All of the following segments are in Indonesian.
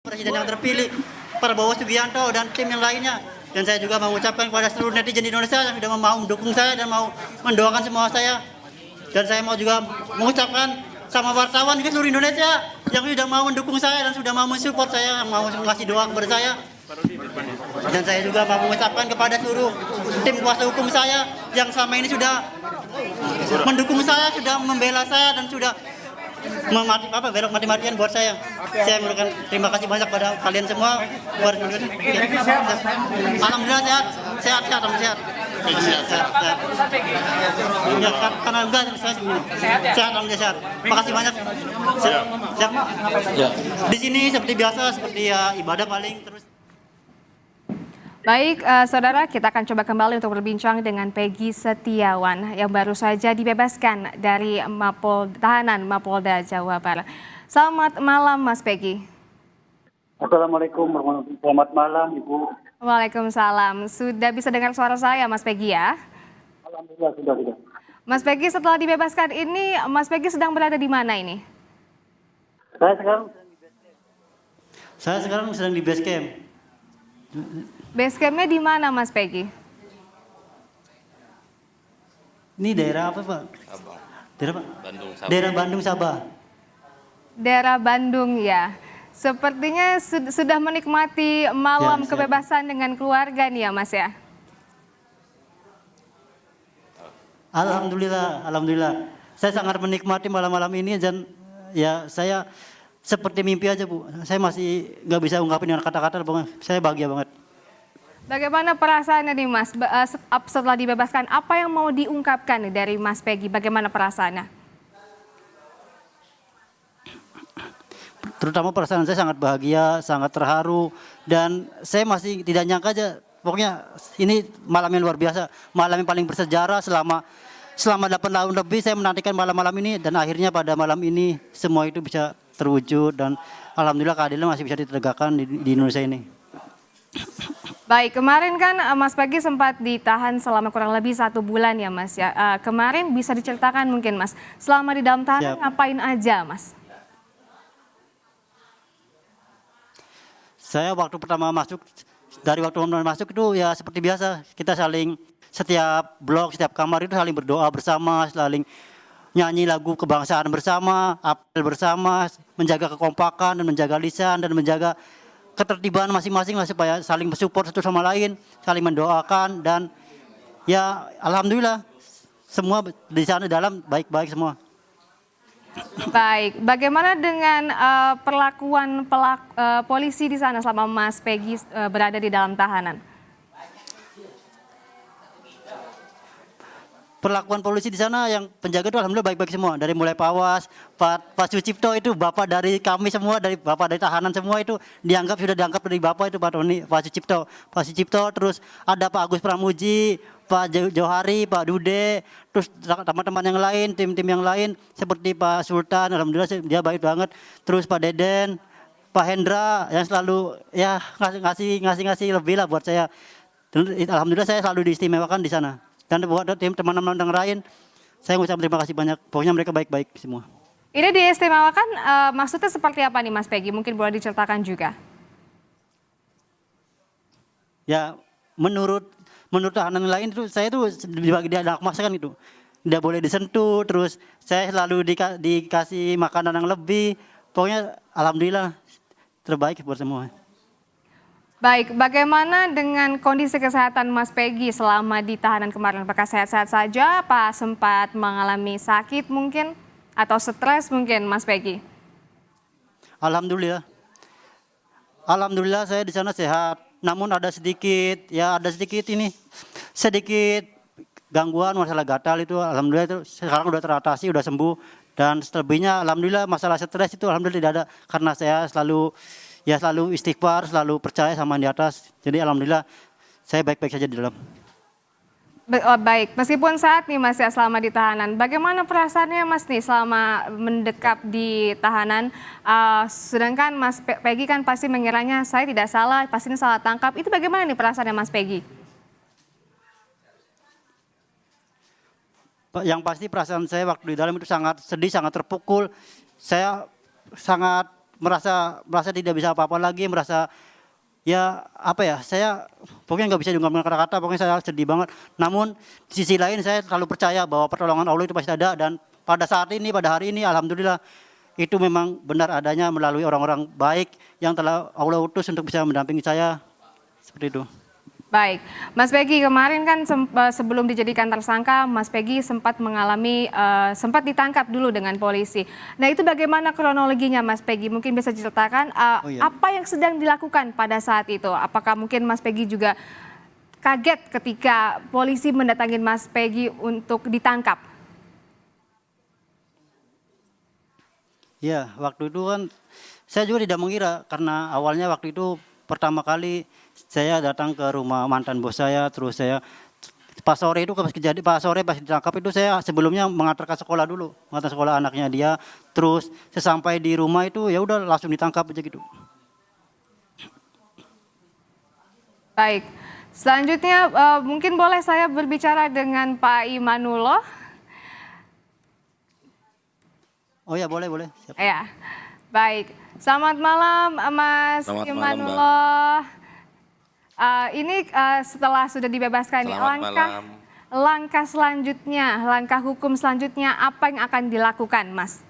Presiden yang terpilih, Prabowo Subianto dan tim yang lainnya. Dan saya juga mengucapkan kepada seluruh netizen di Indonesia yang sudah mau mendukung saya dan mau mendoakan semua saya. Dan saya mau juga mengucapkan sama wartawan di seluruh Indonesia yang sudah mau mendukung saya dan sudah mau mensupport saya, yang mau ngasih doa kepada saya. Dan saya juga mau mengucapkan kepada seluruh tim kuasa hukum saya yang selama ini sudah mendukung saya, sudah membela saya dan sudah belok mati-matian buat saya. Saya memberikan terima kasih banyak pada kalian semua. Alhamdulillah sehat. Ya, karena enggak saya sehat, alhamdulillah sehat. Makasih banyak. Siap. Di sini seperti biasa, seperti ya ibadah paling terus. Baik, saudara, kita akan coba kembali untuk berbincang dengan Peggy Setiawan yang baru saja dibebaskan dari tahanan Mapolda Jawa Barat. Selamat malam, Mas Peggy. Assalamualaikum warahmatullahi wabarakatuh. Selamat malam, Ibu. Waalaikumsalam. Sudah bisa dengar suara saya, Mas Peggy ya? Alhamdulillah sudah. Mas Peggy, setelah dibebaskan ini, Mas Peggy sedang berada di mana ini? Saya sekarang sedang di base camp. Base campnya di mana, Mas Peggy? Ini daerah apa, Pak? Sabah. Daerah apa? Bandung, Sabah. Daerah Bandung, Sabah. Daerah Bandung ya. Sepertinya sudah menikmati malam Ya, kebebasan dengan keluarga nih ya, Mas ya? Alhamdulillah. Saya sangat menikmati malam-malam ini dan ya saya seperti mimpi aja, Bu. Saya masih nggak bisa ungkapin dengan kata-kata, Bang. Saya bahagia banget. Bagaimana perasaannya nih, Mas? Setelah dibebaskan, apa yang mau diungkapkan nih dari Mas Peggy? Bagaimana perasaannya? Terutama perasaan saya sangat bahagia, sangat terharu, dan saya masih tidak nyangka aja. Pokoknya ini malam yang luar biasa, malam yang paling bersejarah selama 8 tahun lebih saya menantikan malam-malam ini, dan akhirnya pada malam ini semua itu bisa terwujud dan alhamdulillah keadilan masih bisa ditegakkan di Indonesia ini. Baik, kemarin kan Mas Peggy sempat ditahan selama kurang lebih 1 bulan ya, Mas ya. Kemarin bisa diceritakan mungkin, Mas, selama di dalam tahanan ngapain aja, Mas? Saya waktu pertama masuk itu ya seperti biasa, kita saling setiap blok, setiap kamar itu saling berdoa bersama, saling nyanyi lagu kebangsaan bersama, apel bersama, menjaga kekompakan dan menjaga lisan dan menjaga ketertiban masing-masing lah supaya saling mensupport satu sama lain, saling mendoakan, dan ya alhamdulillah semua di sana dalam baik-baik semua. Baik, bagaimana dengan perlakuan polisi di sana selama Mas Peggy berada di dalam tahanan? Perlakuan polisi di sana yang penjaga itu alhamdulillah baik-baik semua, dari mulai Pawas, Pak Sucipto itu bapak dari kami semua, dari bapak dari tahanan semua itu sudah dianggap dari bapak itu Pak Sucipto, terus ada Pak Agus Pramuji, Pak Johari, Pak Dude, terus teman-teman yang lain, tim-tim yang lain seperti Pak Sultan, alhamdulillah dia baik banget, terus Pak Deden, Pak Hendra yang selalu ya ngasih lebih lah buat saya. Dan alhamdulillah saya selalu diistimewakan di sana. Dan buat tim teman-teman yang lain, saya mengucapkan terima kasih banyak. Pokoknya mereka baik-baik semua. Ini diistimewakan maksudnya seperti apa nih, Mas Peggy? Mungkin boleh diceritakan juga. Ya menurut tahanan lain itu saya itu dibagi di anak masakan itu. Tidak boleh disentuh, terus saya selalu dikasih makanan yang lebih. Pokoknya alhamdulillah terbaik buat semua. Baik, bagaimana dengan kondisi kesehatan Mas Peggy selama di tahanan kemarin? Apakah sehat-sehat saja? Apa sempat mengalami sakit mungkin? Atau stres mungkin, Mas Peggy? Alhamdulillah saya di sana sehat. Namun ada sedikit gangguan masalah gatal itu. Alhamdulillah itu sekarang udah teratasi, udah sembuh. Dan selebihnya alhamdulillah masalah stres itu alhamdulillah tidak ada. Karena saya selalu istighfar, selalu percaya sama yang di atas. Jadi alhamdulillah saya baik-baik saja di dalam. Baik, meskipun saat nih Mas ya selama di tahanan, bagaimana perasaannya Mas nih selama mendekap di tahanan? Sedangkan Mas Peggy kan pasti mengiranya saya tidak salah, pasti ini salah tangkap. Itu bagaimana nih perasaannya Mas Peggy? Yang pasti perasaan saya waktu di dalam itu sangat sedih, sangat terpukul. Saya sangat merasa tidak bisa apa-apa lagi, merasa ya apa ya, saya pokoknya nggak bisa diungkapkan kata-kata, pokoknya saya sedih banget. Namun di sisi lain saya selalu percaya bahwa pertolongan Allah itu pasti ada, dan pada saat ini, pada hari ini alhamdulillah itu memang benar adanya melalui orang-orang baik yang telah Allah utus untuk bisa mendampingi saya, seperti itu. Baik, Mas Peggy, kemarin kan sebelum dijadikan tersangka, Mas Peggy sempat mengalami, sempat ditangkap dulu dengan polisi. Nah itu bagaimana kronologinya Mas Peggy? Mungkin bisa diceritakan Oh iya. apa yang sedang dilakukan pada saat itu? Apakah mungkin Mas Peggy juga kaget ketika polisi mendatangi Mas Peggy untuk ditangkap? Ya, waktu itu kan saya juga tidak mengira, karena awalnya waktu itu pertama kali saya datang ke rumah mantan bos saya, terus saya pas sore itu pas sore pas ditangkap itu saya sebelumnya mengantarkan sekolah dulu, mengantar sekolah anaknya dia, terus sesampai di rumah itu ya udah langsung ditangkap aja gitu. Baik, selanjutnya mungkin boleh saya berbicara dengan Pak Imanullah? Oh ya, boleh boleh. Siap. Ya, baik. Selamat malam, Mas Selamat malam, Mbak. Imanullah. Ini setelah sudah dibebaskan, Selamat malam. langkah selanjutnya, langkah hukum selanjutnya apa yang akan dilakukan, Mas?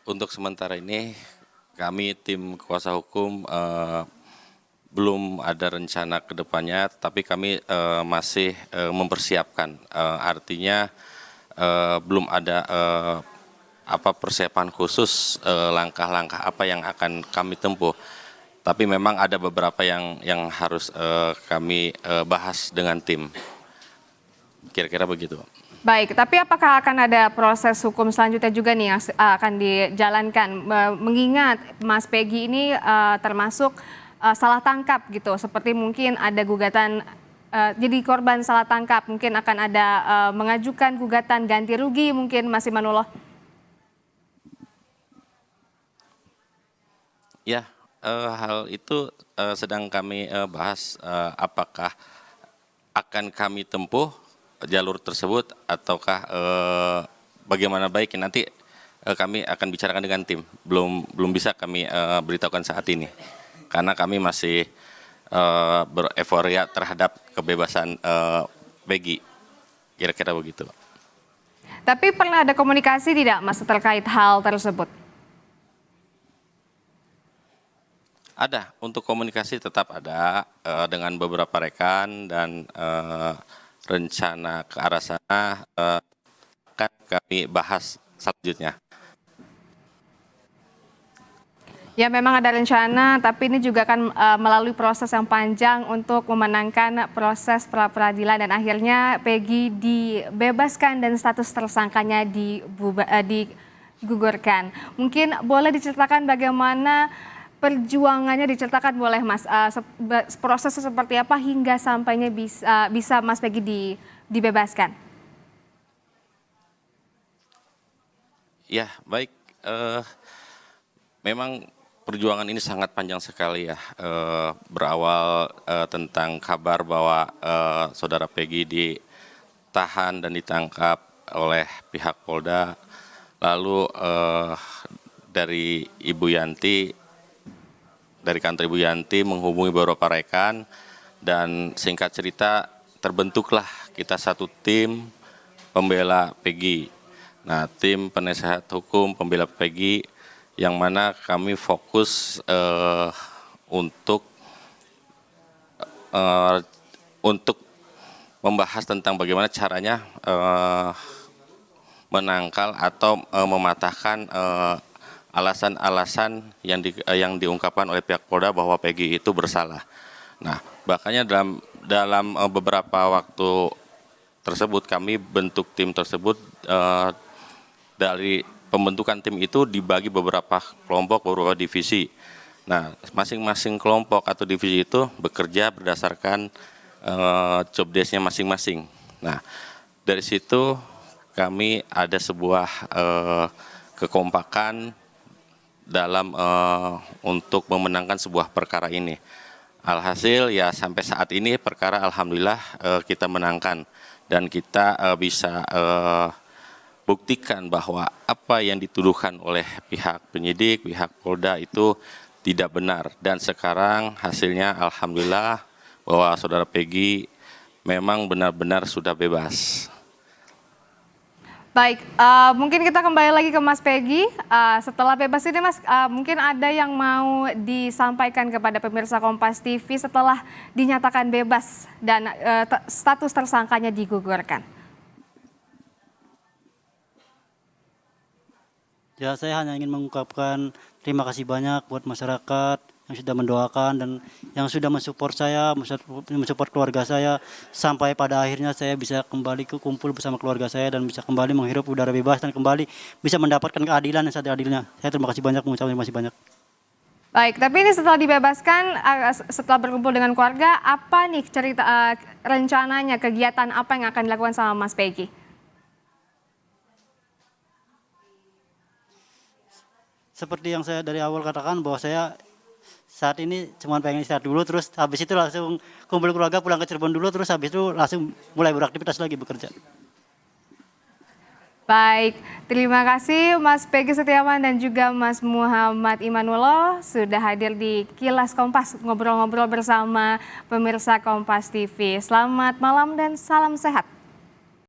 Untuk sementara ini kami tim kuasa hukum belum ada rencana ke depannya, tapi kami masih mempersiapkan. Artinya belum ada persiapan khusus, langkah-langkah apa yang akan kami tempuh. Tapi memang ada beberapa yang harus kami bahas dengan tim. Kira-kira begitu. Baik, tapi apakah akan ada proses hukum selanjutnya juga nih yang akan dijalankan? Mengingat Mas Peggy ini termasuk salah tangkap gitu, seperti mungkin ada gugatan jadi korban salah tangkap, mungkin akan ada mengajukan gugatan ganti rugi mungkin, Mas Imanullah. Ya, hal itu sedang kami bahas, apakah akan kami tempuh jalur tersebut ataukah bagaimana baiknya. Nanti kami akan bicarakan dengan tim. Belum bisa kami beritahukan saat ini karena kami masih bereforia terhadap kebebasan Peggy. Kira-kira begitu. Tapi pernah ada komunikasi tidak, Mas, terkait hal tersebut? Ada, untuk komunikasi tetap ada dengan beberapa rekan, dan rencana ke arah sana akan kami bahas selanjutnya. Ya memang ada rencana, tapi ini juga akan melalui proses yang panjang untuk memenangkan proses pra-peradilan dan akhirnya Peggy dibebaskan dan status tersangkanya digugurkan. Mungkin boleh diceritakan bagaimana perjuangannya, diceritakan boleh Mas, prosesnya seperti apa hingga sampainya bisa Mas Peggy dibebaskan? Ya, baik. Memang perjuangan ini sangat panjang sekali ya. Berawal tentang kabar bahwa saudara Peggy ditahan dan ditangkap oleh pihak Polda. Lalu dari Ibu Yanti, dari kantor Ibu Yanti menghubungi beberapa rekan, dan singkat cerita terbentuklah kita satu tim pembela Peggy. Nah, tim penasehat hukum pembela Peggy yang mana kami fokus untuk membahas tentang bagaimana caranya menangkal atau mematahkan alasan-alasan yang diungkapkan oleh pihak Polda bahwa Peggy itu bersalah. Nah, bahkannya dalam beberapa waktu tersebut kami bentuk tim tersebut. Dari pembentukan tim itu dibagi beberapa kelompok, beberapa divisi. Nah, masing-masing kelompok atau divisi itu bekerja berdasarkan job desk-nya masing-masing. Nah, dari situ kami ada sebuah kekompakan dalam untuk memenangkan sebuah perkara ini. Alhasil ya sampai saat ini perkara alhamdulillah kita menangkan, dan kita bisa buktikan bahwa apa yang dituduhkan oleh pihak penyidik, pihak Polda itu tidak benar. Dan sekarang hasilnya alhamdulillah bahwa saudara Peggy memang benar-benar sudah bebas. Baik, mungkin kita kembali lagi ke Mas Peggy. Setelah bebas ini Mas, mungkin ada yang mau disampaikan kepada pemirsa Kompas TV setelah dinyatakan bebas dan status tersangkanya digugurkan. Ya, saya hanya ingin mengungkapkan terima kasih banyak buat masyarakat yang sudah mendoakan dan yang sudah mensupport saya, mensupport keluarga saya sampai pada akhirnya saya bisa kembali kumpul bersama keluarga saya dan bisa kembali menghirup udara bebas dan kembali bisa mendapatkan keadilan yang seadil-adilnya. Saya terima kasih banyak, mengucapkan terima kasih banyak. Baik, tapi ini setelah dibebaskan, setelah berkumpul dengan keluarga, apa nih cerita rencananya, kegiatan apa yang akan dilakukan sama Mas Peggy? Seperti yang saya dari awal katakan bahwa saya saat ini cuma pengen istirahat dulu, terus habis itu langsung kumpul keluarga, pulang ke Cirebon dulu, terus habis itu langsung mulai beraktivitas lagi bekerja. Baik, terima kasih Mas Peggy Setiawan dan juga Mas Muhammad Imanullah sudah hadir di Kilas Kompas, ngobrol-ngobrol bersama pemirsa Kompas TV. Selamat malam dan salam sehat.